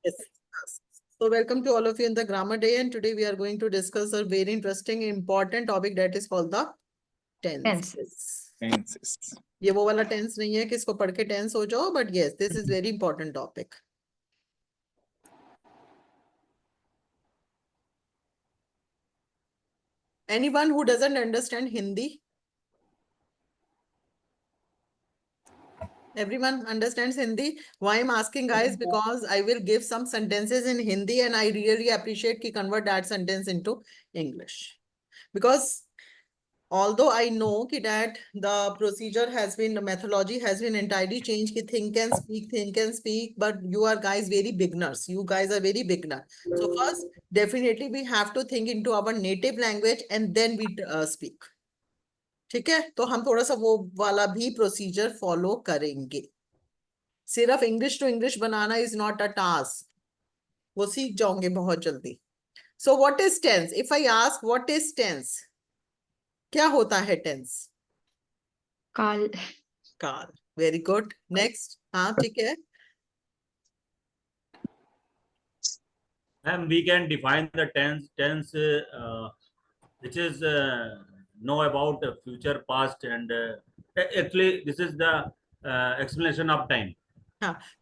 Yes. So welcome to all of you in the Grammar Day, and today we are going to discuss a very interesting, important topic that is called the tenses. Tenses. ये वो वाला tense नहीं है कि इसको पढ़ के tense हो जाओ, but yes, this is very important topic. Anyone who doesn't understand Hindi? Everyone understands Hindi? Why I'm asking, guys? Because I will give some sentences in Hindi and I really appreciate to convert that sentence into English. Because although I know that the procedure has been, the methodology has been entirely changed, ki think and speak, but you are guys very beginners. You guys are very beginner. So first, definitely we have to think into our native language and then we speak. ठीक है, तो हम थोड़ा सा वो वाला भी procedure follow करेंगे. सिर्फ इंग्लिश टू इंग्लिश बनाना इज नॉट अ टास्क, वो सीख जाओगे बहुत जल्दी. So what is tense? If I ask what is tense, क्या होता है टेंस? काल. काल. Very good. नेक्स्ट. हाँ ठीक है. And we can define the tense which is know about the future, past, and actually this is the explanation of time.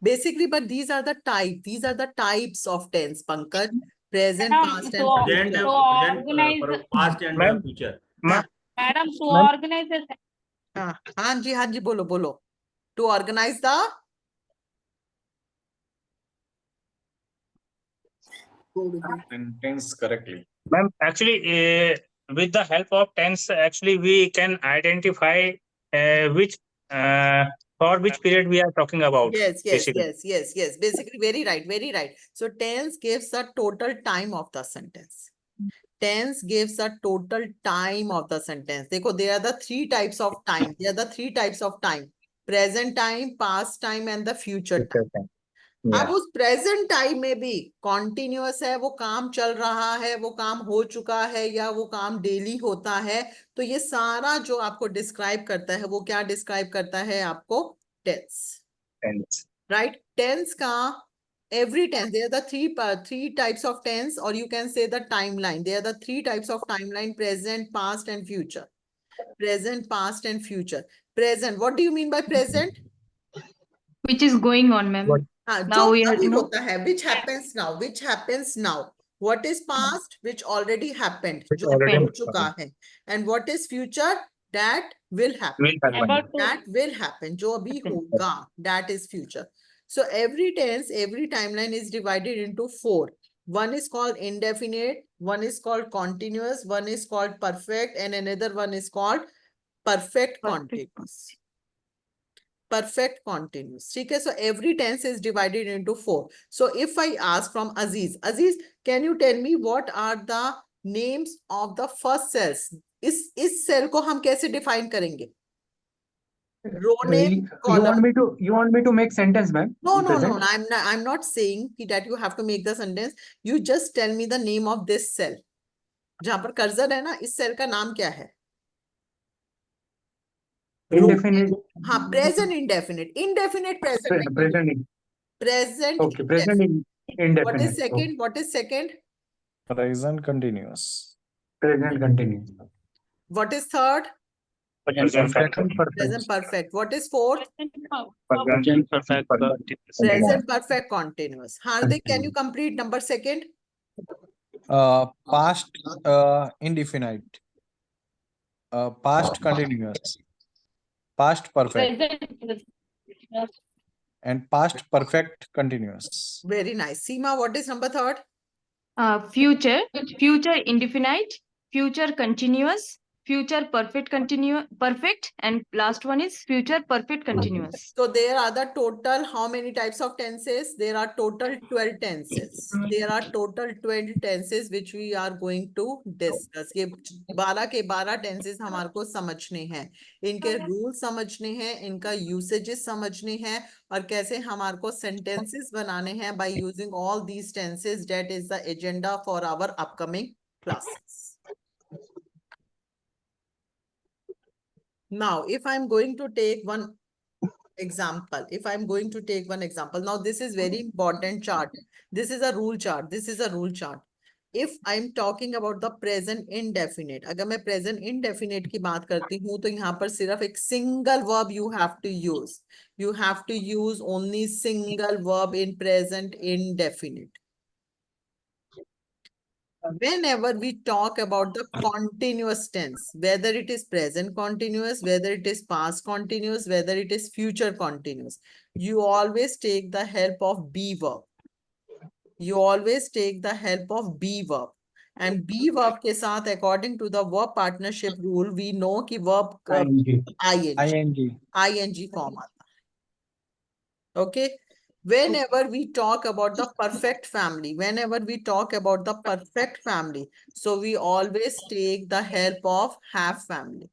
Basically, but these are the types of tense, Pankaj. Present, past, and Present, future. past and future. Madam, to organize this. हाँ जी बोलो. To organize the Sentence correctly. Ma'am, actually, with the help of tense, actually we can identify which for which period we are talking about. yes. basically. Basically, very right. So tense gives the total time of the sentence. Tense gives the total time of the sentence. देखो, there are the three types of time. Present time, past time, and the future time. अब उस present time में भी continuous है, वो काम चल रहा है, वो काम हो चुका है, या वो काम डेली होता है, तो ये सारा जो आपको डिस्क्राइब करता है, वो क्या डिस्क्राइब करता है आपको? टेंस. राइट. टेंस का every tense, there are the three types of tense, or you can say the timeline. There are the three types of timeline: present, past, and future. Present, past, and future. Present, what do you mean by present? Which is going on, ma'am. Now we have, which happens now. What is past? Which already happened. Which जो already हो चुका है. And what is future? That will happen. That will happen. जो अभी होगा. That is future. So every tense, every timeline is divided into four. One is called indefinite, one is called continuous, one is called perfect, and another one is called perfect continuous. Perfect continuous. Okay, so every tense is divided into four. So if I ask from Aziz, can you tell me what are the names of the first cells? इस cell को हम कैसे define करेंगे? Row name, column. You want me to make sentence, ma'am? No. I'm not saying that you have to make the sentence. You just tell me the name of this cell. जहाँ पर cursor है ना, इस cell का नाम क्या है? Indefinite. हाँ, present indefinite. Indefinite present. Present. Okay, present indefinite. What is second? What is second? Present continuous. Present continuous. What is third? Present Present perfect. What is fourth? Present perfect. Present perfect continuous. Hardik, can you complete number second? Past indefinite. Past continuous. Past perfect. And past perfect continuous. Very nice. Seema, what is number third? Future indefinite, future continuous, future perfect and last one is future perfect continuous. So there are the total, how many types of tenses? There are total 12 tenses. There are total 12 tenses which we are going to discuss. ये 12 के 12 tenses हमारे को समझने हैं. इनके rules समझने हैं, इनका usages समझने हैं, और कैसे हमारे को sentences बनाने हैं by using all these tenses. That is the agenda for our upcoming classes. Now, if I'm going to take one example, if I'm going to take one example, now this is very important chart. This is a rule chart. This is a rule chart. If I'm talking about the present indefinite, अगर मैं present indefinite की बात करती हूँ तो यहाँ पर सिर्फ एक single verb you have to use. You have to use only single verb in present indefinite. Whenever we talk about the continuous tense, whether it is present continuous, whether it is past continuous, whether it is future continuous, you always take the help of be verb. You always take the help of be verb. And be verb के साथ according to the verb partnership rule, we know कि verb ING. ing ing form आता है. Okay. Whenever we talk about the perfect family, whenever we talk about the perfect family, so we always take the help of have family.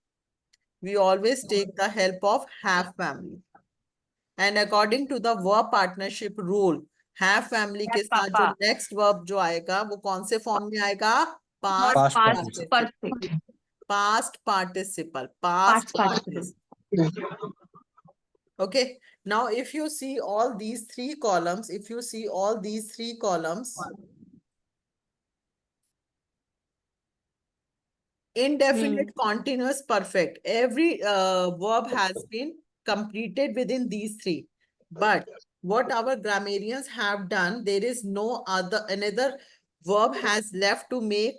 We always take the help of have family. And according to the verb partnership rule, have family के साथ जो पापा. next verb जो आएगा वो कौन से form में आएगा? Not Past Past past participle. perfect. Past participle. Past participle. Okay. Now, if you see all these three columns, if you see all these three columns, indefinite, continuous, perfect. Every verb has been completed within these three. But what our grammarians have done, there is no another verb has left to make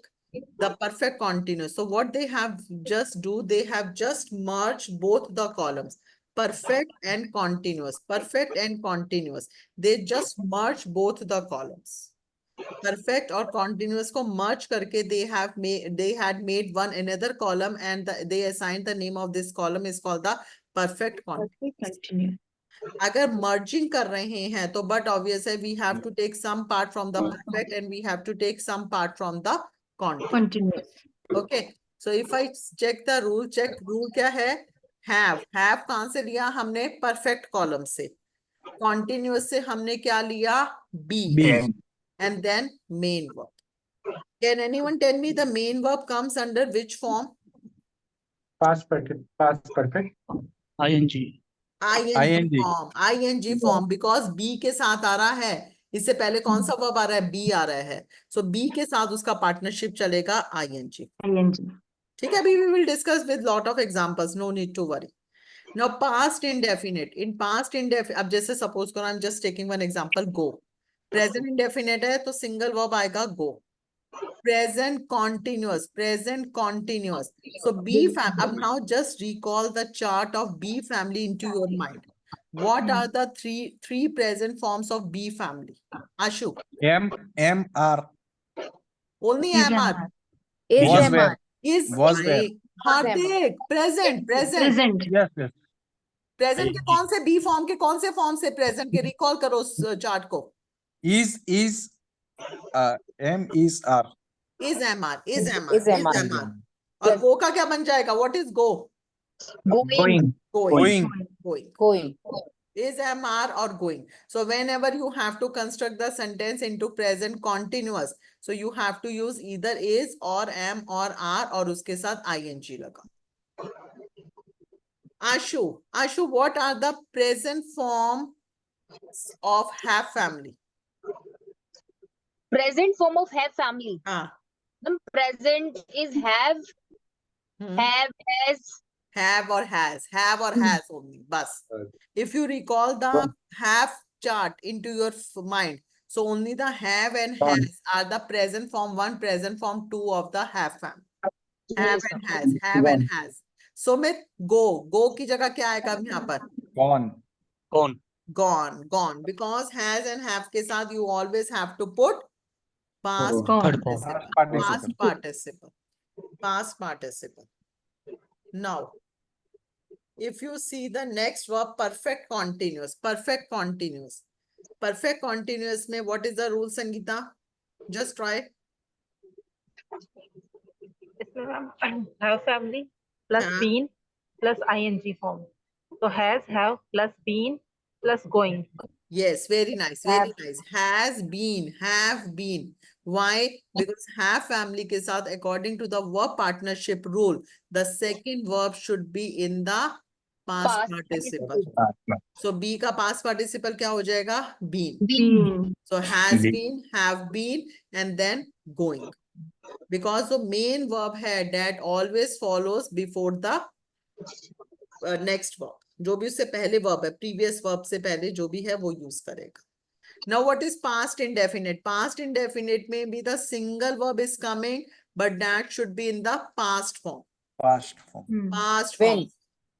the perfect continuous. So what they have just do, they have just merged both the columns, perfect and continuous, perfect and continuous. They just merge both the columns. Perfect or continuous को merge करके they had made one another column and they assigned the name of this column is called the perfect continuous. Continue. अगर merging कर रहे हैं तो but obviously we have to take some part from the perfect and we have to take some part from the continuous. Continuous. Okay, so if I check the rule, क्या है? Have कहाँ से लिया हमने? Perfect column से. Continuous से हमने क्या लिया? Be. And then main verb. Can anyone tell me the main verb comes under which form? Past perfect. Past perfect. ing ing form. ing form because be के साथ आ रहा है. इससे पहले कौन सा verb आ रहा है? be आ रहा है. So be के साथ उसका partnership चलेगा ing. ing. ठीक है, अभी we will discuss with lot of examples. No need to worry. Now past indefinite. In past indefinite, अब जैसे suppose करो I'm just taking one example. Go. Present indefinite है तो single verb आएगा go. Present continuous. So अब now just recall the chart of B family into your mind. What are the three present forms of B family? Ashu. MR Only Is MR. MR. was where Was where. Hardik. Present. Present. Yes. Present के कौन से B form के कौन से form से present के recall करो उस chart को. Is M is R. Is MR. और go का क्या बन जाएगा? What is go? Going. Going. Is MR or going. So whenever you have to construct the sentence into present continuous, so you have to use either is or am or are और उसके साथ ing लगा. Ashu, what are the present forms of have family? Present form of have family. हाँ. The present is have, Hmm. have, has. Have or has only. Bas. If you recall the have chart into your mind, so only the have and has are the present form 1, present form 2 of the have family. Have and has. So में go की जगह क्या आएगा यहाँ पर? Gone. Because has and have के साथ you always have to put past participle. Now, if you see the next verb, perfect continuous. Perfect continuous में what is the rule, Sangeeta? Just try. Have family plus हाँ. been plus ing form. So has, have plus been plus going. Yes, very nice. Has been, have been. Why? Because have family के साथ according to the verb partnership rule, the second verb should be in the Past Past participle. So B का past participle क्या हो जाएगा? Been. Been. So has Been. been, have been, and then going. Because the main verb है that always follows before the next verb. जो भी उससे पहले verb है, previous verb से पहले जो भी है वो use करेगा. Now what is past indefinite? Past indefinite में भी the single verb is coming, but that should be in the past form. Past form. Past form. When.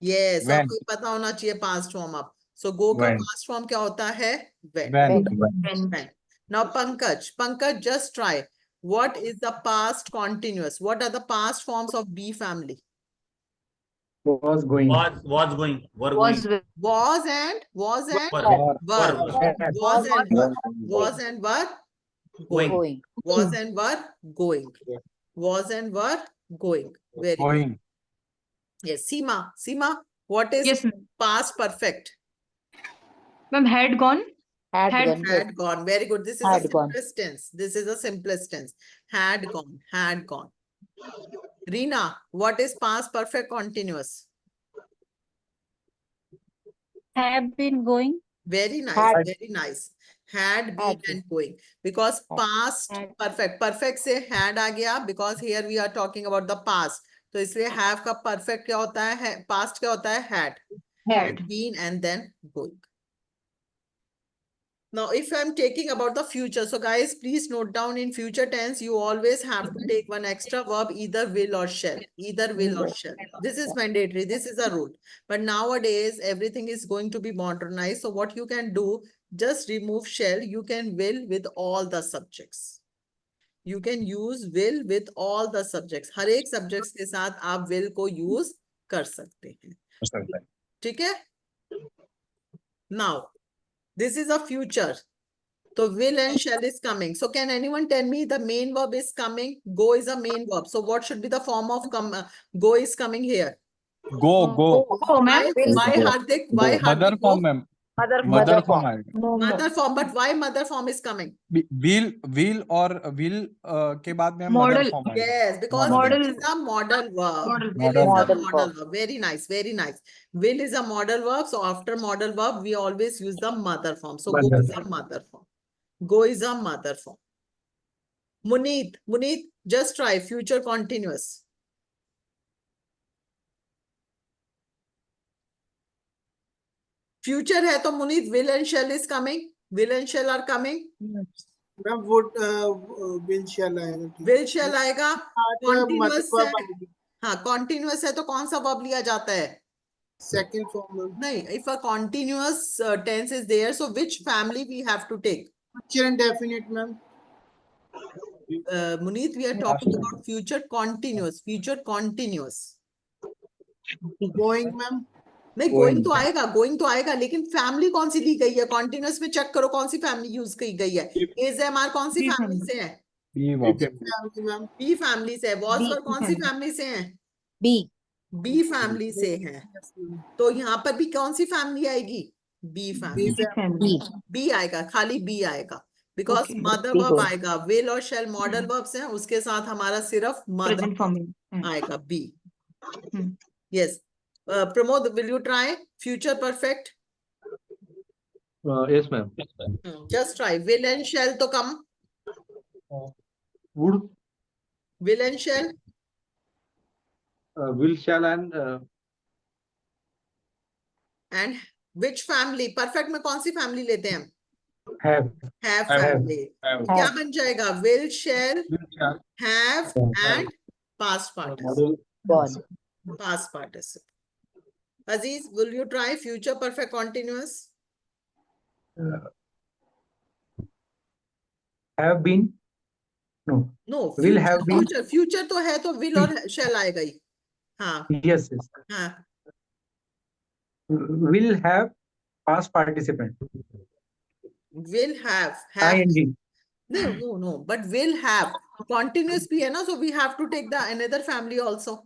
Yes, When. आपको पता होना चाहिए past form अब. So go का When. past form क्या होता है? When. When. When. Now Pankaj, just try. What is the past continuous? What are the past forms of B family? Was going. Was going. Were Was going. with. Was and Were. were. Have. Was and were going. Going. Was and were going. Was and were going. Very good. Going. Yes, Seema, what is Yes, ma'am. past perfect? Ma'am, had gone. Had Had- gone. Had gone. Very good. This is Had a gone. simplest tense. This is a simplest tense. Had gone. Had gone. Reena, what is past perfect continuous? Have been going. Very nice. Had. Very nice. Had been Had and going. Because Had. past Had. perfect. Perfect से had आ गया because here we are talking about the past. तो इसलिए have का perfect क्या होता है? Past क्या होता है? Had. Had. Been and then going. Now, if I'm taking about the future, so guys, please note down in future tense, you always have to take one extra verb, either will or shall. Either will or shall. This is mandatory. This is a rule. But nowadays, everything is going to be modernized. So what you can do, just remove shall. You can will with all the subjects. You can use will with all the subjects. हर एक subjects के साथ आप will को use कर सकते हैं. ठीक है? Now, this is a future. So will and shall is coming. So can anyone tell me the main verb is coming? Go is a main verb. So what should be the form of go is coming here? Go. Oh, ma'am. Why Hardik? Why Mother Hardik? form, ma'am. Mother. Mother form आएगा. No, no. Mother form. But why mother form is coming? Will और will के बाद में mother Model. form आएगा. Yes, because Model. will is a model verb. Model. Will is a Model model verb. verb. Very nice, very nice. Will is a model verb. So after model verb, we always use the mother form. So go Mother. is a mother form. Go is a mother form. Muneet, just try future continuous. Future है तो Muneet, will and shall is coming. Will and shall are coming. Ma'am वो will शैल आएगा ठीक Will shall आएगा. Continuous है. है हाँ, continuous है तो कौन सा verb लिया जाता है? सेकंड फॉर्म में नहीं, if a continuous tense is there, so which family we have to take? Future indefinite ma'am Muneet, we are talking about future continuous. Future continuous. Going ma'am नहीं, going तो आएगा, लेकिन family कौन सी ली गई है? Continuous में चेक करो कौन सी फैमिली यूज की गई है. ASMR कौन सी B फैमिली family. से है? B verb. Ma'am B family से है. वॉल्सवर B कौन सी family. फैमिली से है? B. B फैमिली से है. तो यहाँ पर भी कौन सी फैमिली आएगी? B family. B family. B आएगा, खाली B आएगा. Because Okay. मदर वर्ब आएगा. विल और शेल मॉडल वर्ब्स हैं, उसके साथ हमारा सिर्फ मदर Present form. आएगा. B. Hmm. Yes. Pramod, will you try future perfect? Yes, ma'am. Just try. Will and shall to come. Would. Will and shall. Will, shall, and And which family? Perfect में कौन सी family लेते हैं हम? have. Have Have. family. Have. क्या बन जाएगा? Will, shall, Will, shall. have, and past participle. Model. Gone. Past participle. Aziz, will you try future perfect continuous? Have been. No. No. Will Future, have been. future तो है तो will और shall आएगा ही. हाँ. Yes, yes. हाँ. Will have past participant. Will have. Have. ing. No. But will have. Continuous भी है ना, so we have to take the another family also.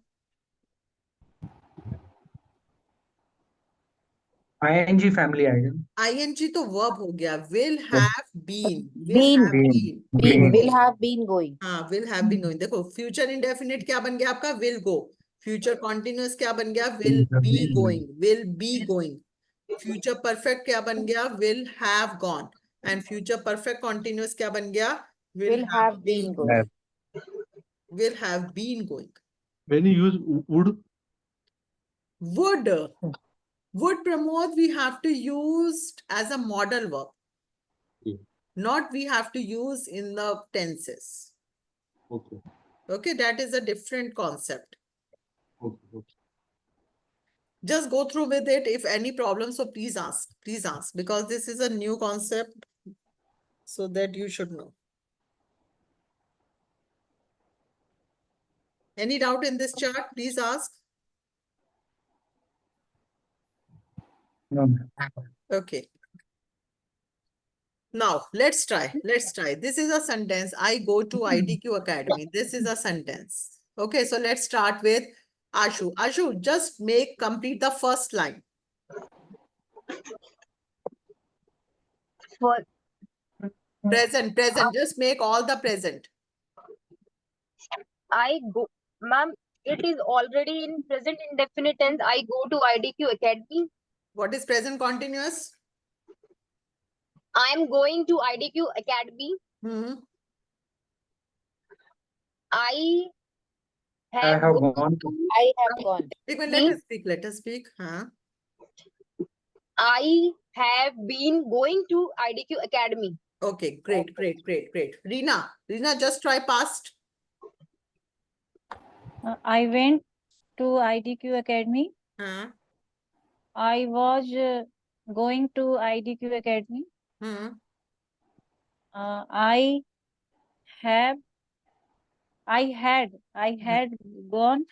ing family item. ing तो verb हो गया. Will have been. Will Been. have been. Been. Will have been going. हाँ, will have been going. देखो future indefinite क्या बन गया आपका? Will go. Future continuous क्या बन गया? Will be going, will be going. Future perfect क्या बन गया? Will have gone. And future perfect continuous क्या बन गया? Will have been going. Will have been going. When you use would, Would. Would, Pramod, we have to use as a modal verb. Yeah. Not we have to use in the tenses. okay, Okay, that is a different concept. okay. Just go through with it. If any problem, so please ask, because this is a new concept, so that you should know. Any doubt in this chart? Please ask. No, Okay. Now, let's try. This is a sentence. I go to IDQ Academy. This is a sentence. Okay, so let's start with Ashu. Ashu, just complete the first line. For Present. Just make all the present. I go, ma'am, it is already in present indefinite tense. I go to IDQ Academy. What is present continuous? I am going to IDQ Academy. Hmm. I I have have gone gone to, I have gone. Let us speak. Huh? I have been going to IDQ Academy. Okay, great. Reena, just try past. I went to IDQ Academy. Huh? I was going to IDQ Academy. Hmm. I had gone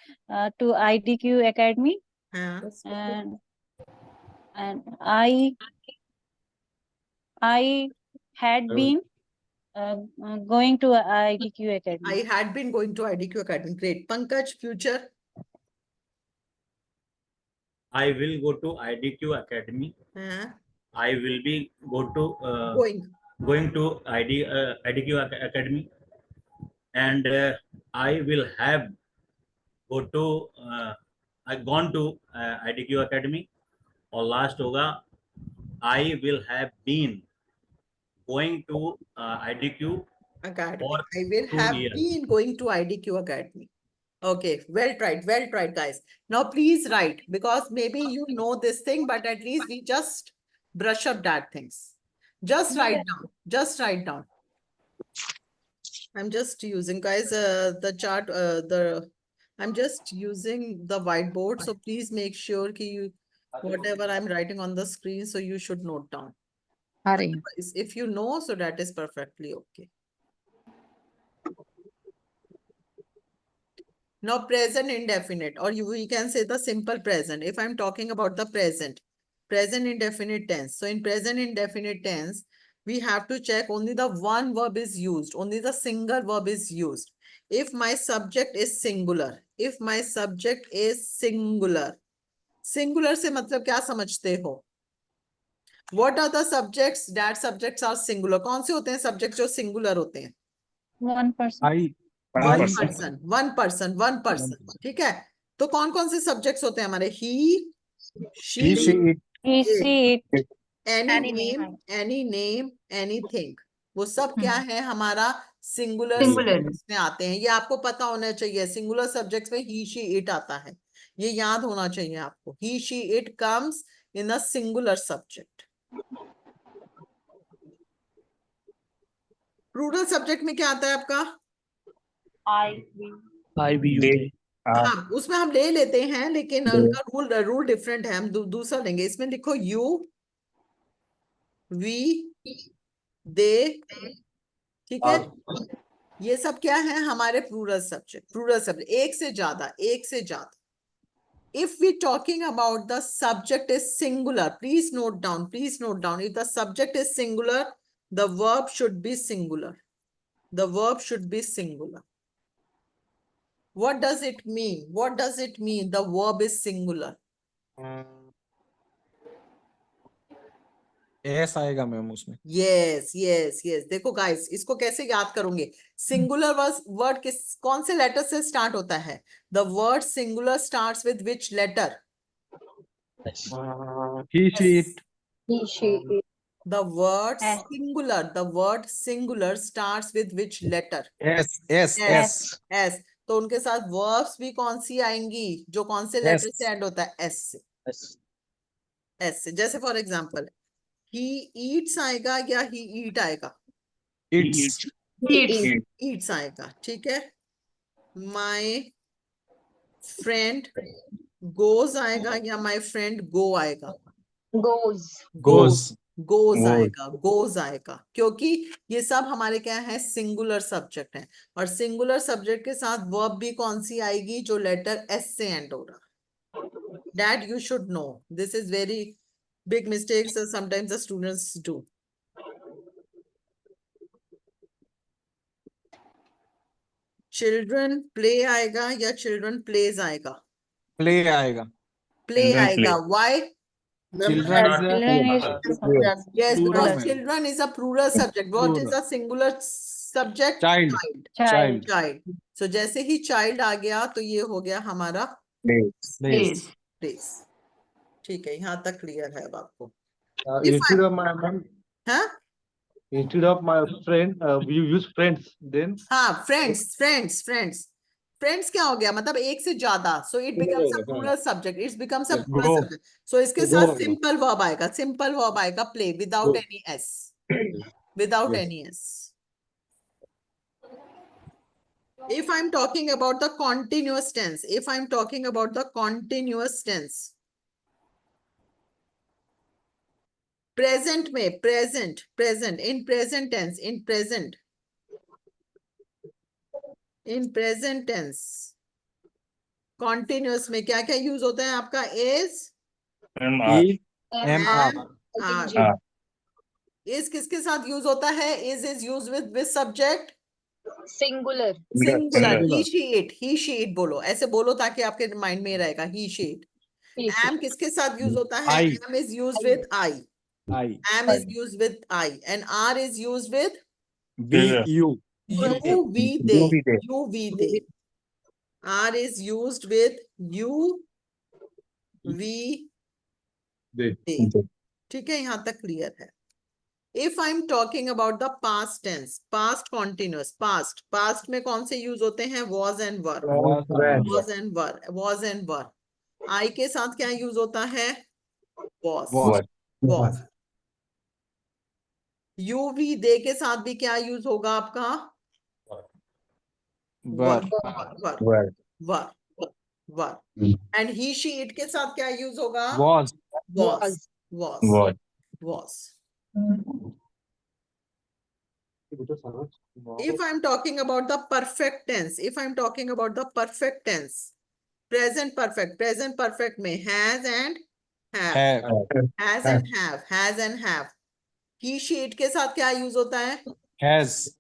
to IDQ Academy, Huh? and I had been going to IDQ Academy. I had been going to IDQ Academy. Great. Pankaj, future. I will go to IDQ Academy. Huh? I will be Going. to IDQ Academy, and I will have gone to IDQ Academy. और last होगा I will have been going to IDQ Academy. for I will 2 have years. been going to IDQ Academy. Okay, well tried, guys. Now please write, because maybe you know this thing, but at least we just brush up that things. Just write down. I'm just using, guys, the chart, I'm just using the whiteboard. So please make sure whatever I'm writing on the screen, so you should note down. Otherwise, if you know, so that is perfectly okay. Now, present indefinite, or we can say the simple present. If I'm talking about the present indefinite tense. So in present indefinite tense, we have to check only the one verb is used, only the single verb is used. If my subject is singular, singular से मतलब क्या समझते हो? What are the subjects? That subjects are singular. कौन से होते हैं subjects जो singular होते हैं? One person. One person. ठीक है? तो कौन से subjects होते हैं हमारे? He, she, it. He, she, it. any name, anything. वो सब क्या है? हमारा singular subjects में आते हैं. ये आपको पता होना चाहिए. Singular subjects में he, she, it आता है. ये याद होना चाहिए आपको. He, she, it comes in a singular subject. Plural subject में क्या आता है आपका? I, we, you, हाँ, उसमें हम ले लेते हैं, लेकिन उनका रूल डिफरेंट है. हम दूसरा लेंगे. इसमें लिखो you, we, they. ठीक है? ये सब क्या है? हमारे प्लूरल सब्जेक्ट. एक से ज्यादा. If we talking about the subject is singular, please note down. If the subject is singular, the verb should be singular. What does it mean? The verb is singular. S आएगा ma'am उसमें। Yes yes yes, देखो guys, इसको कैसे याद करोगे? Singular word किस कौन से लेटर से स्टार्ट होता है? The word singular starts with which letter? He she it. He, she, it. The word S. singular starts with which letter? S S S S. तो उनके साथ verbs भी कौन सी आएंगी जो कौन से लेटर S. से एंड होता है? S से। S से। जैसे फॉर एग्जाम्पल he eats आएगा या he eat आएगा? इट्स Eats आएगा, ठीक है। My friend goes आएगा या my friend go आएगा? Goes. गोज गोज आएगा, गोज आएगा, क्योंकि ये सब हमारे क्या है? सिंगुलर सब्जेक्ट है। और सिंगुलर सब्जेक्ट के साथ वर्ब भी कौन सी आएगी? जो लेटर एस से एंड हो रहा। That you should know, this is very big mistakes sometimes the students do. Children play आएगा या चिल्ड्रन प्लेज आएगा? प्ले आएगा। प्ले आएगा, why? Children Children is Yes, Plural because में। children is a plural subject. What is Plural. a singular subject? Child. child. Child. So जैसे ही child आ गया तो ये हो गया हमारा प्लेस। place. ठीक है, यहाँ तक क्लियर है अब आपको? Instead of my mom, हाँ instead of my friend, you use friends. Then हाँ, फ्रेंड्स क्या हो गया? मतलब एक से ज्यादा, so it becomes a plural subject, it becomes a plural Group. Subject. So इसके साथ सिंपल वर्ब आएगा, play, without any S, without any S. If I'm talking about the continuous tense, present में, present, in present tense, continuous में क्या क्या use होता है आपका? is, ई am are. and are। is किसके साथ यूज होता है? is used with subject Singular. singular, he she it बोलो, ऐसे बोलो ताकि आपके माइंड में रहेगा, he she it। He, she. am किसके साथ यूज होता है? I. am is used with I, I am is used with I, and are is used with we you you, we, they, are is used with you, we, they. they। ठीक है, यहाँ तक clear है? If I'm talking about the past tense, past continuous, past में कौन से use होते हैं? was and were, was and were। I के साथ क्या यूज होता है? was। you, we, they के साथ भी क्या यूज होगा आपका? वर were। and he she it के साथ क्या यूज होगा? Was was। If I'm talking about the perfect tense, present perfect में has and have, has and have। he she it के साथ क्या यूज होता है? हैज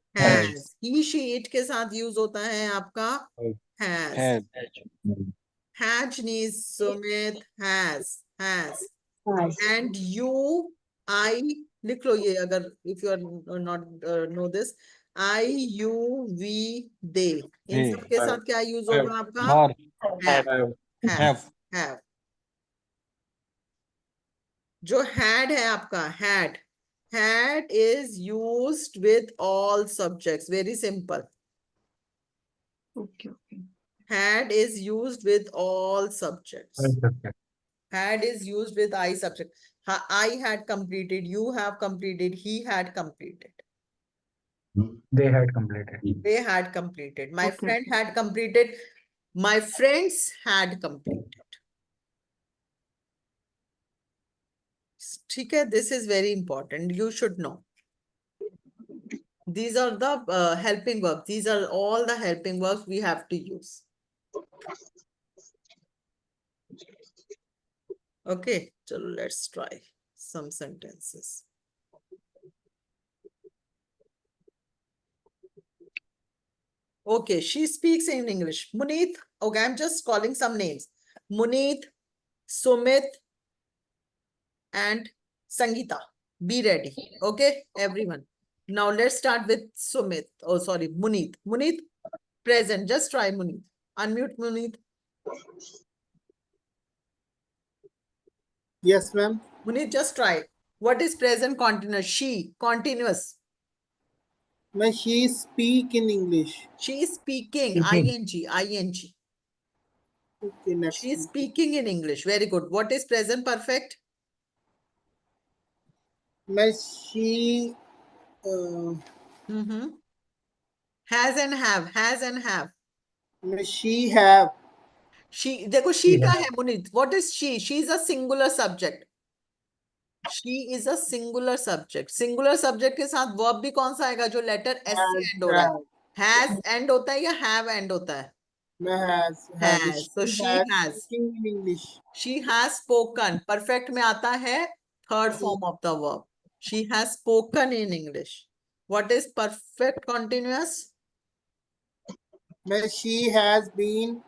he she it के साथ यूज होता है आपका has। Has Hajni, Sumit, has, and you, I, लिख लो ये अगर, if you are not know this, I, you, we, they, in They. सब के साथ क्या यूज होगा आपका? और have। जो had है आपका, had is used with all subjects, very simple। Okay. Had is used with all subjects। Had is used with I subject. I had completed, you have completed, he had completed, They had completed. they had completed, my Okay, friend had completed, my friends had completed। ठीक है, this is very important, you should know। These are the helping verbs, these are all the helping verbs we have to use। Okay, so let's try some sentences। Okay, she speaks in English. Muneet, okay, I'm just calling some names. Muneet, Sumit, and Sangeeta. Be ready. Okay, everyone. Now let's start with Sumit. Oh, sorry, Munit. Munit, present. Just try Munit. Unmute Munit. Yes, ma'am. Munit, just try. What is present continuous? She, continuous. Ma'am, she speak in English. She is speaking. Speaking. ing. Okay, next. She is speaking in English. Very good. What is present perfect? Ma'am, she Mm-hmm. Has and have. Has and have. ma'am, she have. She, देखो she का है Muneet. What is she? She is a singular subject. She is a singular subject. Singular subject के साथ verb भी कौन सा आएगा जो letter S से end हो रहा है? Has end होता है या have end होता है? Ma'am, has. Has. So she has. Speaking in English. She has spoken. Perfect में आता है third form of the verb. She has spoken in English. What is perfect continuous? Ma'am, she has been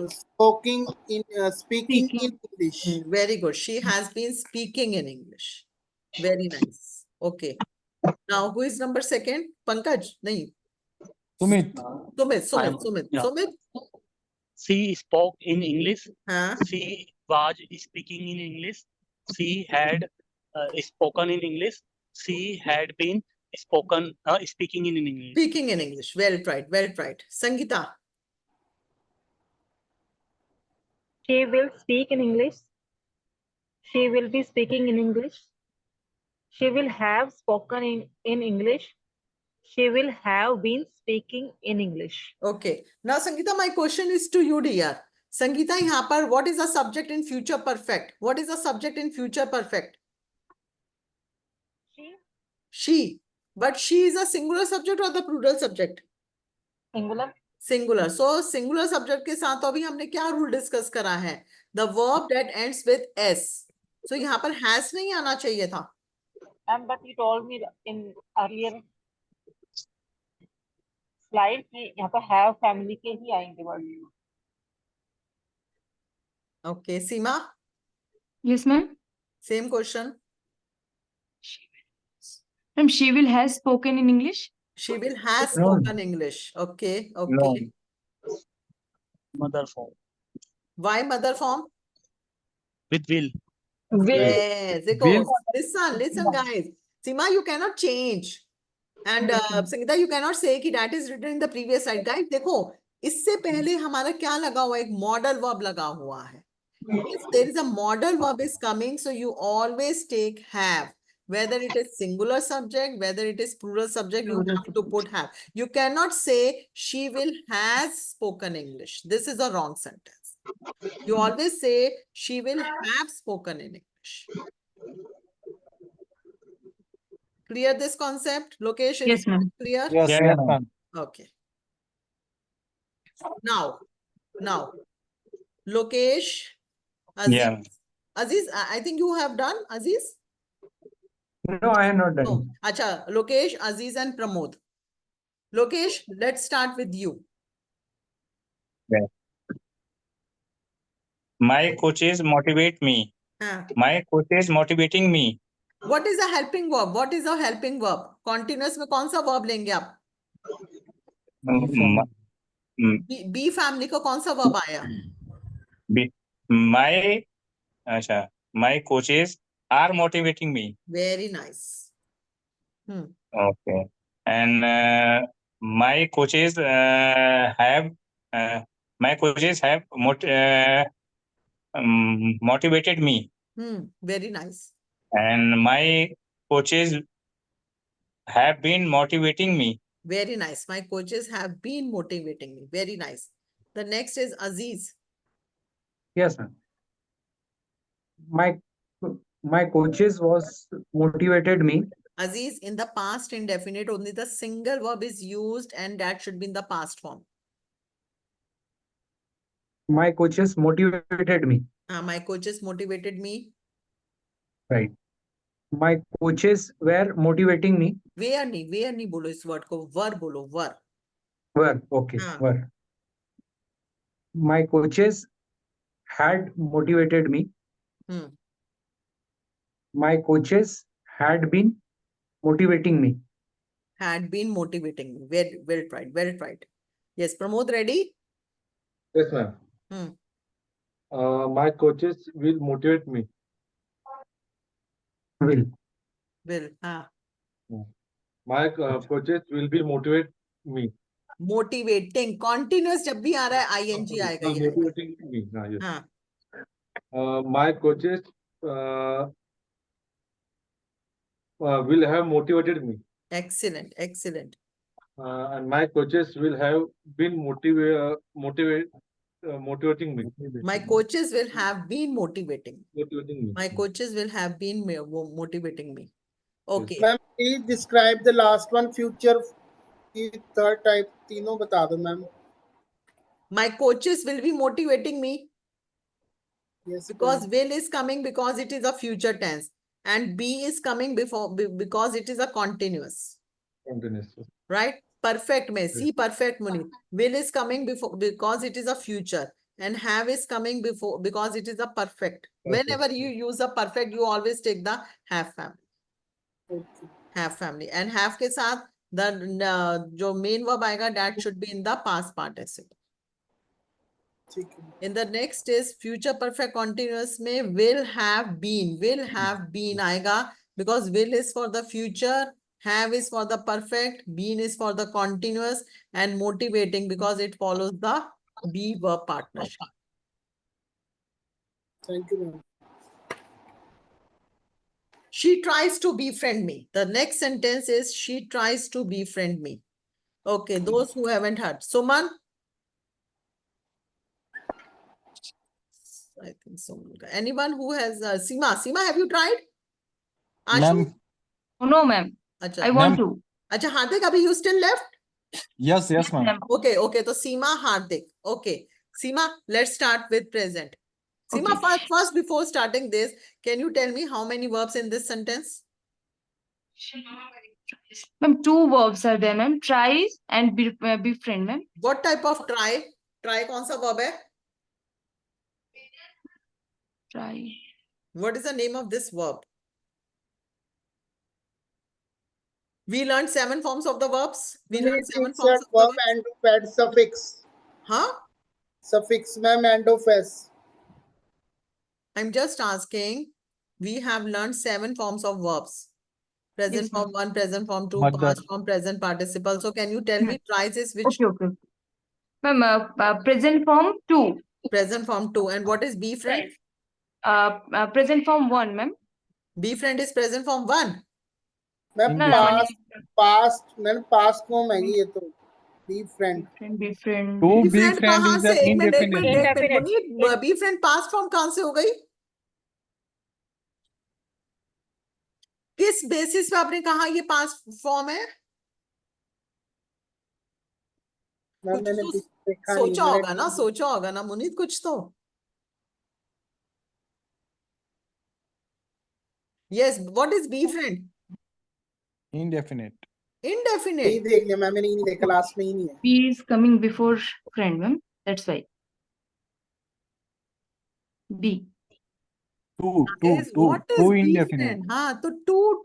speaking in English. Very good. She has been speaking in English. Very nice. Okay. Now, who is number second? Pankaj? Nahi. Sumit. Sumit. Yeah. Sumit? She spoke in English. Huh? She was speaking in English. She had spoken in English. She had been speaking in English. Speaking in English. Well tried. Well tried. Sangeeta? She will speak in English. She will be speaking in English. She will have spoken in English. She will have been speaking in English. Okay. Now, Sangeeta, my question is to you, dear. Sangeeta, यहाँ पर what is the subject in future perfect? What is the subject in future perfect? She. But she is a singular subject or the plural subject? Singular. Singular. So, singular subject के साथ अभी हमने क्या rule discuss करा है? The verb that ends with S. So, यहाँ पर has नहीं आना चाहिए था. But you told me in earlier slide कि यहाँ पर have family के ही आएंगे word. Okay. Seema? Yes, ma'am. Same question. Ma'am, she will has spoken in English. She will has No. spoken English. Okay. Okay. No. Mother form. Why mother form? With will. Yes. Will. Listen, guys. Seema, you cannot change. And Sangeeta, you cannot say कि that is written in the previous slide. Guys, देखो, इससे पहले हमारा क्या लगा हुआ है? एक model verb लगा हुआ है. If there is a model verb is coming, so you always take have. Whether it is singular subject, whether it is plural subject, you have to put have. You cannot say she will has spoken English. This is a wrong sentence. You always say she will have spoken in English. Clear this concept? Location Yes, ma'am. clear? Yes, Yeah, yes, ma'am. ma'am. Okay. Now, Lokesh, Aziz. Yeah. Aziz, I think you have done, Aziz? No, I am not done. No. Acha, Lokesh, Aziz and Pramod. Lokesh, let's start with you. My coaches motivate me. Huh. My coach is motivating me. What is a helping verb? What is a helping verb? Continuous में कौन सा verb लेंगे आप? B family का कौन सा verb आया? My coaches are motivating me. Very nice. Okay. And my coaches have motivated me. Very nice. And my coaches have been motivating me. Very nice. My coaches have been motivating me. Very nice. The next is Aziz. Yes, ma'am. My coaches was motivated me. Aziz, in the past indefinite, only the single verb is used and that should be in the past form. My coaches motivated me. My coaches motivated me. Right. My coaches were motivating me. Where नहीं बोलो इस word को, were बोलो, were. Were, okay, were. My coaches had motivated me. My coaches had been motivating me. Had been motivating me. Well tried, well tried. Yes, Pramod, ready? Yes, ma'am. My coaches will motivate me. Will. Will. My coaches will be motivate me. Motivating. Continuous जब भी आ रहा है ing आएगा ये. Motivating me. Yes. हाँ. My coaches will have motivated me. Excellent, excellent. And my coaches will have been motivating me. My coaches will have been motivating. Motivating me. My coaches will have been motivating me. Okay. Ma'am, please describe the last one, future की third type. तीनों बता दो ma'am. My coaches will be motivating me. Yes. Because will is coming because it is a future tense. And be is coming because it is a continuous. Continuous. Right? Perfect mein. See perfect Munit. Will is coming because it is a future. And have is coming because it is a perfect. Whenever you use a perfect, you always take the have family. Okay. Have family. And have ke saath, the jo main verb aayega, that should be in the past participle. In the next is future perfect continuous में will have been आएगा because will is for the future, have is for the perfect, been is for the continuous, and motivating because it follows the be verb partnership. Thank you, ma'am. She tries to befriend me. The next sentence is she tries to befriend me. Okay, those who haven't heard. Suman? I think so. Anyone who has Seema, have you tried? Ashu? Ma'am, No, ma'am. Acha. I want Ma'am. to. Acha, Hardik, abhi you still left? yes, ma'am. Okay, so Seema, Hardik. Okay. Seema, let's start with present. Seema, Okay. first before starting this, can you tell me how many verbs in this sentence? Ma'am, two verbs are there, ma'am. Try and befriend, ma'am. What type of try? Try kaun sa verb hai? Try. What is the name of this verb? We learned 7 forms of the verbs. We learned 7 forms of the verb verbs. and of add suffix. Huh? Suffix, ma'am, and of s. I'm just asking. We have learned 7 forms of verbs. Present Yes, form 1, present form 2, Mother. past form, present participle. So can you tell me tries is which? Okay. Ma'am, present form 2. Present form 2. And what is befriend? Present form 1, ma'am. Befriend is present form 1. Ma'am, No, past form है ये तो. Befriend. Befriend. To Befriend befriend कहाँ is से? the एक minute indefinite. Muneet, befriend past form कहाँ से हो गई? किस बेसिस पे आपने कहा ये पास्ट फॉर्म है? मैम कुछ मैंने तो देखा नहीं. सोचा होगा ना मुनीत कुछ तो. Yes, what is befriend? Indefinite. नहीं Indefinite. देख लिया मैम, मैंने नहीं देखा, लास्ट में ही नहीं है. He is coming before friend, ma'am. That's why. B. Two What is indefinite. befriend? हाँ, तो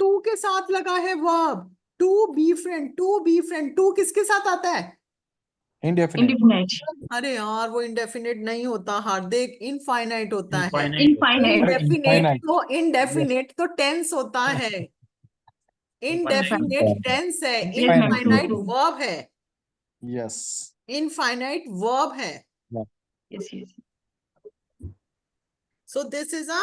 to के साथ लगा है verb. To befriend. To किसके साथ आता है? Indefinite. Indefinite. अरे यार वो indefinite नहीं होता हार्दिक, infinite होता है. Infinite. Indefinite तो tense होता है. Indefinite tense है. Infinite. Infinite verb है. Yes. Infinite verb है. Yes. So this is a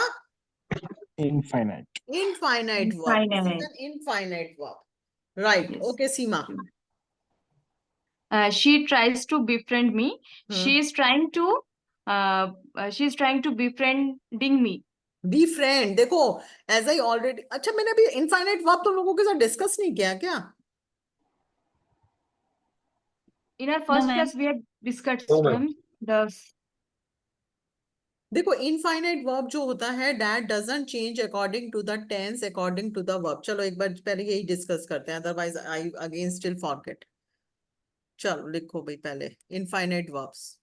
Infinite. infinite verb. This is Infinite. an infinite verb. Right. Yes. Okay, Seema. She tries to befriend me. Hmm. She is trying to befriending me. Befriend. देखो, as I already. अच्छा मैंने अभी infinite verb तुम लोगों के साथ discuss नहीं किया क्या? In our first ma'am. class, we had discussed, No, ma'am. ma'am, the देखो infinite verb जो होता है that doesn't change according to the tense, according to the verb. चलो एक बार पहले यही discuss करते हैं, otherwise I again still forget. चलो लिखो भाई पहले infinite verbs.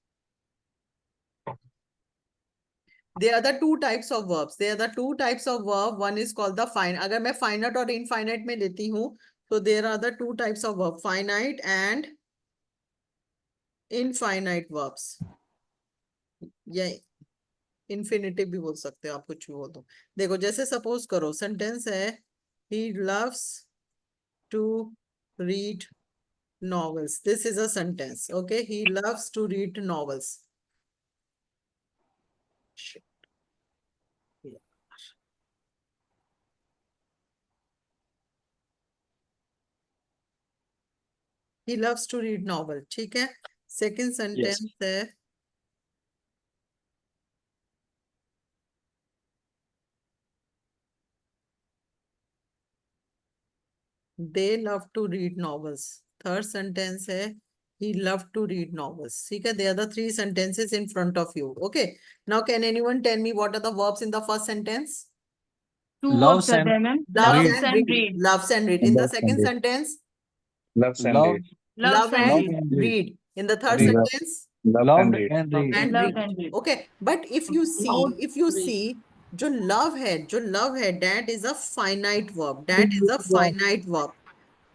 There are the two types of verbs. There are the two types of verb. One is called the finite. अगर मैं finite और infinite में लेती हूँ, तो there are the two types of verb, finite and infinite verbs. या infinitive भी बोल सकते हो आप, कुछ भी बोल दो. देखो जैसे suppose करो sentence है, he loves to read novels. This is a sentence. Okay, he loves to read novels. Shit. He loves to read novel. ठीक है. Second sentence है, they love to read novels. Third sentence है, he loved to read novels. ठीक है. They are the three sentences in front of you. Okay. Now can anyone tell me what are the verbs in the first sentence? Two Loves verbs are and there, ma'am. Loves Loves and read. Loves and read. In the second sentence, Loves and love, read. Loves and love read. and read. In the third Read. sentence, Loved loved and read. and read. and Love read. and read. Okay. But if you see, जो love है, that is a finite verb. That is a finite verb.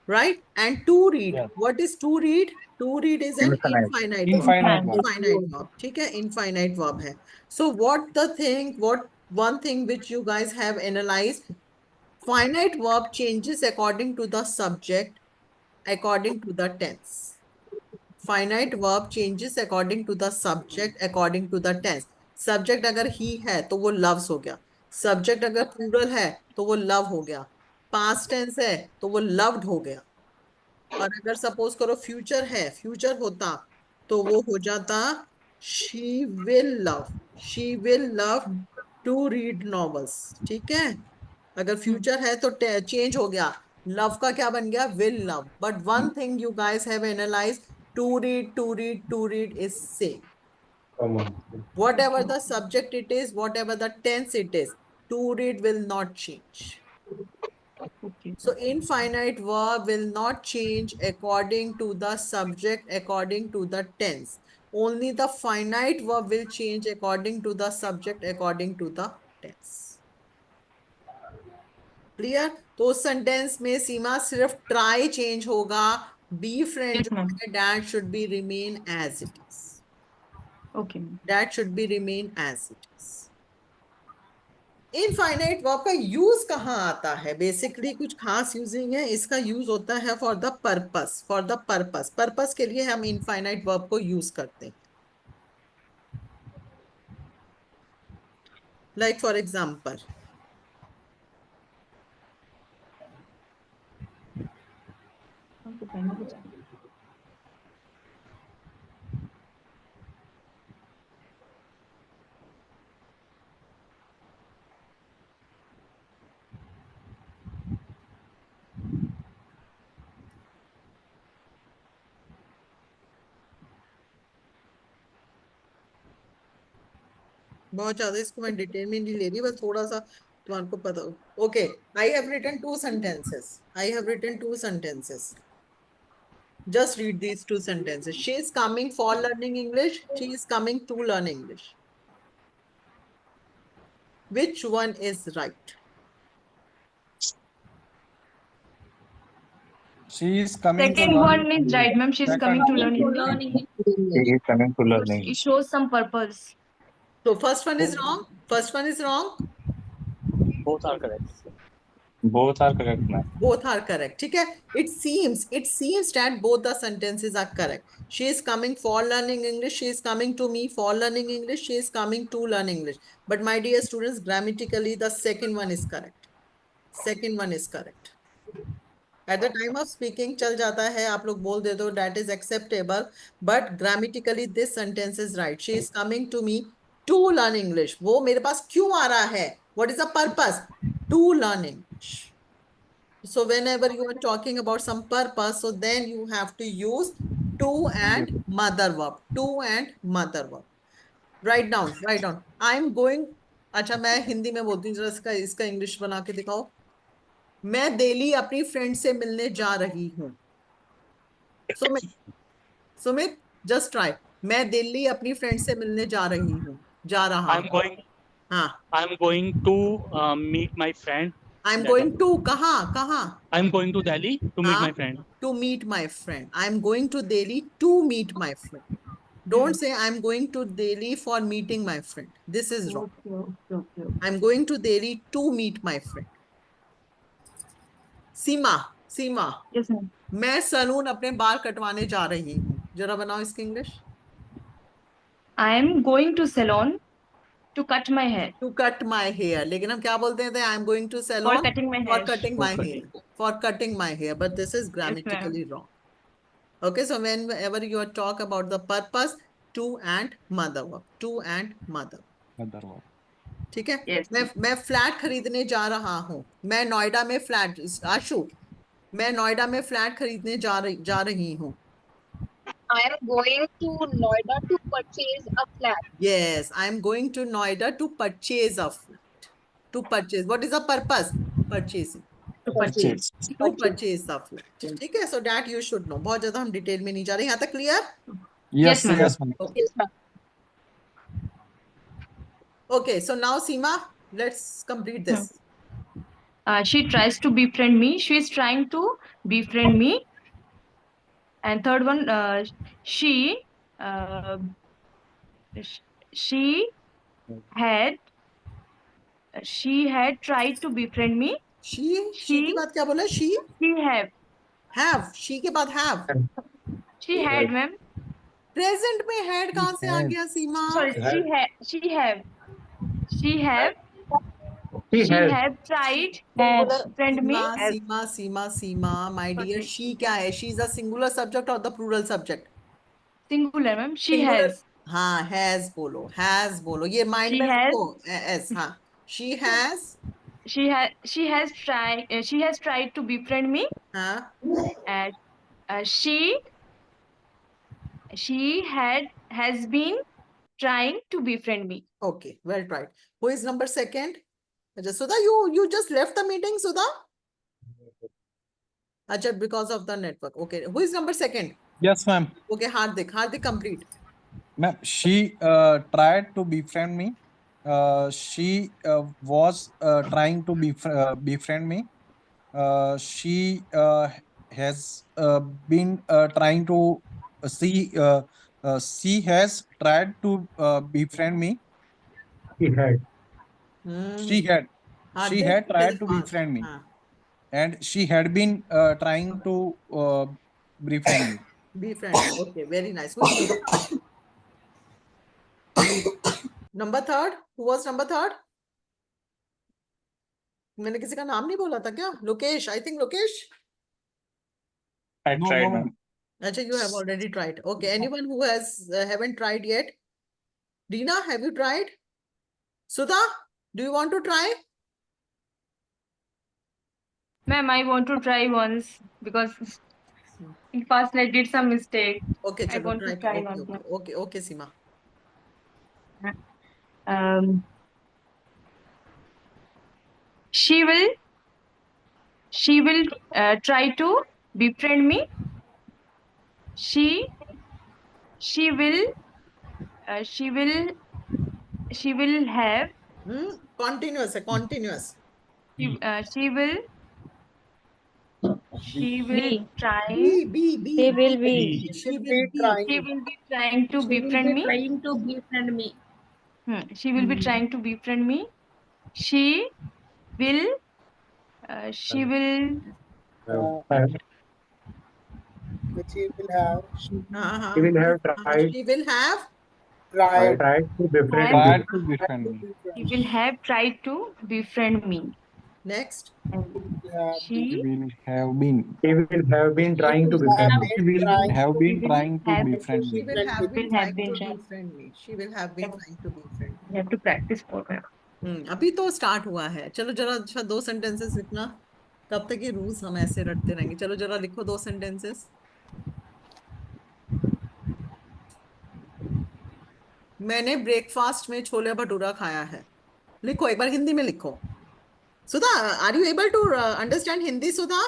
Right? And to read. Yeah. What is to read? To read is an Infinite. infinite verb. Infinite verb. Infinite verb. ठीक है? Infinite verb है. So one thing which you guys have analyzed, finite verb changes according to the subject, according to the tense. Finite verb changes according to the subject, according to the tense. Subject अगर he है तो वो loves हो गया. Subject अगर plural है तो वो love हो गया. Past tense है तो वो loved हो गया. और अगर सपोज करो फ्यूचर है, फ्यूचर होता तो वो हो जाता she will love to read novels. ठीक है. अगर फ्यूचर है तो चेंज हो गया, लव का क्या बन गया, will love. But one thing you guys have analyse, to read is same. Whatever the subject it is, whatever the tense it is, to read will not change. So infinite verb will not change according to the subject, according to the tense. Only the finite verb will change according to the subject, according to the tense. Clear? तो sentence में सीमा सिर्फ try change होगा. Be friend Yes, जो ma'am. है, that should be remain as it is. Okay, ma'am. That should be remain as it is. Infinite verb का use कहाँ आता है? बेसिकली कुछ खास यूजिंग है. इसका यूज होता है फॉर द पर्पस. पर्पस के लिए हम इनफाइनाइट वर्ब को यूज करते हैं. लाइक फॉर एग्जाम्पल, बहुत ज्यादा इसको मैं डिटेल में नहीं ले रही, बस थोड़ा सा तुम्हारे को पता. Okay, I have written two sentences. Just read these two sentences. She is coming for learning English. She is coming to learn English. Which one is right? She is coming to Second learn one is right, ma'am. She's Second coming to one. learn English. He is coming to learn It English. shows some purpose. So first one is wrong. Both are correct. Both are correct, ma'am. Both are correct. ठीक है. It seems that both the sentences are correct. She is coming for learning English. She is coming to me for learning English. She is coming to learn English. But my dear students, grammatically the second one is correct. At the time of speaking चल जाता है, आप लोग बोल दे दो, that is acceptable. But grammatically this sentence is right. She is coming to me to learn English. वो मेरे पास क्यों आ रहा है? What is the purpose? To learn English. So whenever you are talking about some purpose, so then you have to use to and mother verb. Write down. I'm going. अच्छा, मैं हिंदी में बोलती हूँ, जरा इसका इंग्लिश बना के दिखाओ. मैं दिल्ली अपनी फ्रेंड से मिलने जा रही हूँ. Sumit, just try. मैं दिल्ली अपनी फ्रेंड से मिलने जा रहा हूँ. I'm going हाँ, I'm going to meet my friend. I'm That going one. to कहाँ I'm going to Delhi to meet my हाँ, friend. to meet my friend. I'm going to Delhi to meet my friend. Don't say I'm going to Delhi for meeting my friend. This is wrong. Okay. I'm going to Delhi to meet my friend. Seema Yes, ma'am. मैं salon अपने बाल कटवाने जा रही हूँ, जरा बनाओ इसकी English. I am going to salon to cut my hair. To cut my hair, लेकिन हम क्या बोलते थे? I'm going to For salon cutting my for hair. cutting my hair. For cutting my hair, but this is Yes, ma'am. grammatically wrong. Okay, so whenever you are talk about the purpose, to and mother verb, to and mother. Mother verb. ठीक है? Yes. मैं flat खरीदने जा रहा हूँ। मैं नोएडा में flat, आशु, मैं नोएडा में फ्लैट खरीदने जा रही हूँ। I am going to Noida to purchase a flat. Yes, I am going to Noida to purchase a flat. To purchase. What is the purpose? Purchasing. To purchase. To purchase a flat. ठीक है? So that you should know. बहुत ज्यादा हम detail में नहीं जा रहे। यहाँ तक clear? Yes, ma'am. yes, ma'am. Okay. Okay, so now Seema, let's complete this. She tries to befriend me. She is trying to befriend me. And third one, she had tried to befriend me. She के बाद क्या बोला? She have. She के बाद have. She had, ma'am. Present में had कहाँ से आ गया सीमा? Sorry, she have tried to befriend me. Seema, my dear, she क्या है? She is a singular subject or the plural subject? Singular, ma'am. She Singular. has. हाँ, has बोलो, ये mind She में has. रखो, s, हाँ. She has. She has tried to befriend me. हाँ. She has been trying to befriend me. Okay, well tried. Who is number second? Sudha, you just left the meeting, Sudha? Ajay, because of the network. Okay, who is number second? Yes, ma'am. Okay, Hardik complete. Ma'am, she tried to befriend me. She was trying to befriend me. She has been trying to she has tried to befriend me. He had. She had tried to fast. befriend me, and she had been trying to befriend me. Befriend. Okay, very nice. Who is number third? Who was number third? मैंने किसी का नाम नहीं बोला था क्या? Lokesh. I think Lokesh. I tried, ma'am. Achha, you have already tried. Okay, anyone who has haven't tried yet? Dina, have you tried? Sudha, do you want to try? Ma'am, I want to try once because in past I did some mistake. Okay, I chalo, want to try once. Okay, Seema. She will try to befriend me. She will have. Continuous. She will try. She will be. She will be trying to befriend me. She will be trying to befriend me. She will Which he will have. She will have Tried to befriend me. She will have tried to befriend me. Next. She will have been. He will have been trying to befriend me. She will have been trying to befriend She me. will have been trying to befriend me. She will have been trying to befriend me. You have to practice for that. अभी तो start हुआ है। चलो जरा अच्छा 2 sentences लिखना। कब तक ये रूल्स हम ऐसे रटते रहेंगे? चलो जरा लिखो 2 सेंटेंसेस। मैंने ब्रेकफास्ट में छोले भटूरा खाया है। लिखो, एक बार हिंदी में लिखो। Sudha, are you able to understand Hindi? Sudha,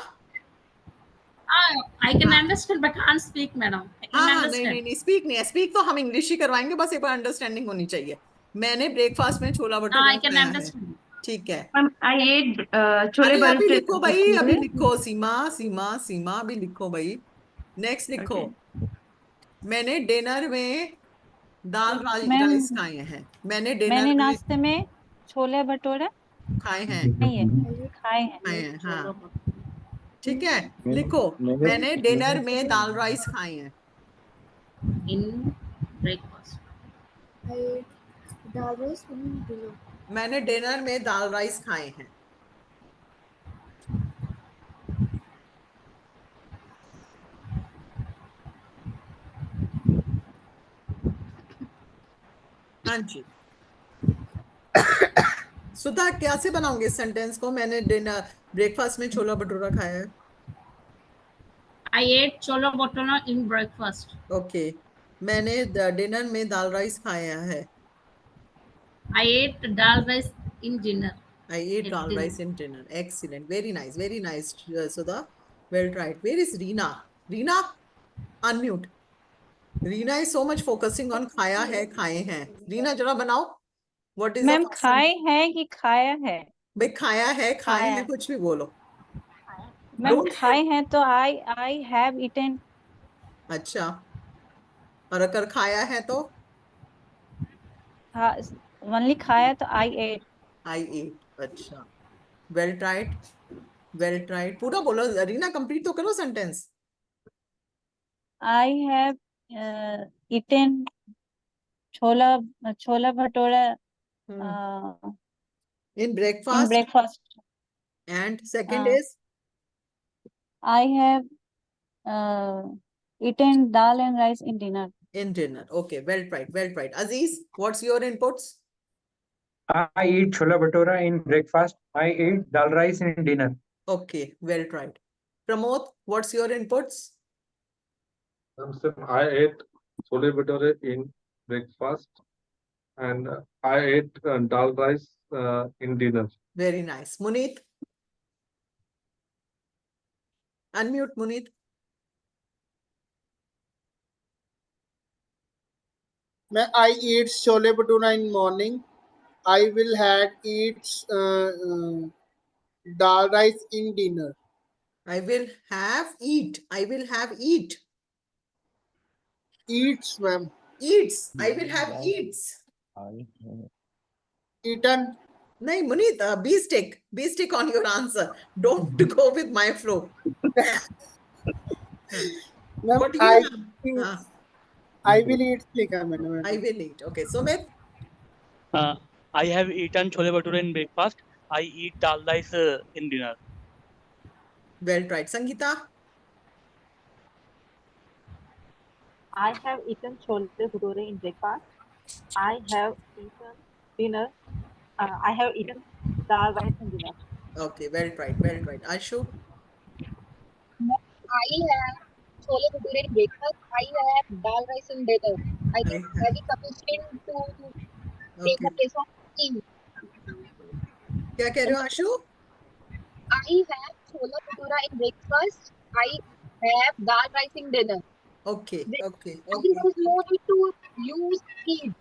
I can understand but can't speak, madam. I can understand. नहीं, स्पीक नहीं है। स्पीक तो हम इंग्लिश ही करवाएंगे, बस एक बार अंडरस्टैंडिंग होनी चाहिए। मैंने ब्रेकफास्ट में छोला I भटूरा can खाया है। understand. ठीक है। Ma'am, I ate chole अरे अभी bhature. लिखो भाई, अभी लिखो सीमा, सीमा, सीमा, अभी लिखो भाई। नेक्स्ट लिखो। मैंने डिनर में दाल मैम, राइस खाए हैं। मैंने डिनर मैंने में नाश्ते में छोले भटूरे खाए हैं। नहीं है, खाए हैं। खाए हैं, हाँ ठीक है। लिखो, मैंने डिनर में दाल राइस खाए हैं। In breakfast. मैंने डिनर में दाल राइस खाए हैं। हाँ जी। सुधा, कैसे बनाओगे इस सेंटेंस को? मैंने डिनर ब्रेकफास्ट में छोला भटूरा खाया है। I ate chola bhatura in breakfast. Okay. मैंने डिनर में दाल राइस खाया है। I ate dal rice in dinner. I ate dal rice in dinner. Excellent. Very nice, Sudha. Well tried. Where is Reena? Reena, unmute. Reena is so much focusing on खाया है, खाए हैं। Reena, जरा बनाओ। What is the ma'am, first खाए हैं कि खाया है? भाई खाया है, खाए खाया हैं, है। कुछ भी बोलो। मैम, Don't- खाए हैं तो I have eaten. अच्छा, और अगर खाया है तो ओनली खाया तो I ate. I ate. अच्छा, well tried, well tried. पूरा बोलो रीना, कंप्लीट तो करो sentence. I have eaten chhola bhatura In in breakfast. breakfast. And second Uh, is I have eaten dal and rice in dinner. in dinner. Okay, well tried, well tried. Aziz, what's your inputs? I eat chola bhatura in breakfast. I eat dal rice in dinner. Okay, well tried. Pramod, what's your inputs? I ate chole bhature in breakfast, and I ate dal rice in dinner. Very nice. Muneet? Unmute, Muneet. I eat chole bhatura in morning. I will had eat dal rice in dinner. I will have eat. I will have eat. Eats, ma'am. Eats. I will have eats. Eaten. No, Muneet, be stick on your answer. Don't go with my flow. Ma'am, What do you have? I will eat. लिखा मैंने, madam. I will eat. Okay, Sumit? I have eaten chole bhature in breakfast. I eat dal rice in dinner. Well tried. Sangeeta? I have eaten chole bhature in breakfast. I have eaten dinner. I have eaten dal rice in dinner. Okay, well tried, well tried. Ashu? I have chole bhature in breakfast. I have dal rice in dinner. I think that is sufficient to take the place of tea. क्या कह रहे हो आशु? I have chola bhatura in breakfast. I have dal rice in dinner. Okay, okay, I think there is no need to use eat.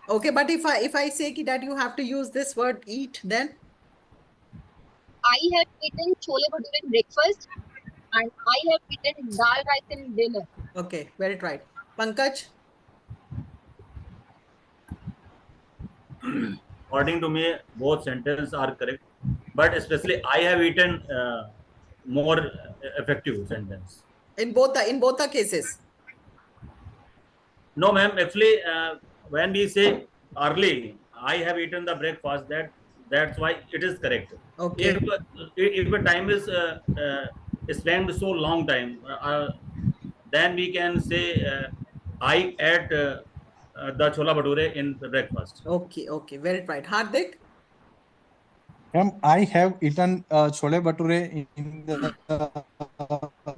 Okay, but if I say that you have to use this word eat, then I have eaten chole bhature in breakfast and I have eaten dal rice in dinner. okay, well tried. Pankaj? According to me, both sentences are correct, but especially I have eaten more effective sentence. In both the cases. No, ma'am. Actually, when we say early, I have eaten the breakfast. That's why it is correct. Okay. If a time is spent so long time, then we can say I ate the chola bhature in the breakfast. Okay, okay, well tried. Hardik? Ma'am, I have eaten chole bhature in the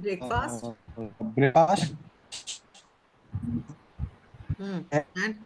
Breakfast? breakfast. And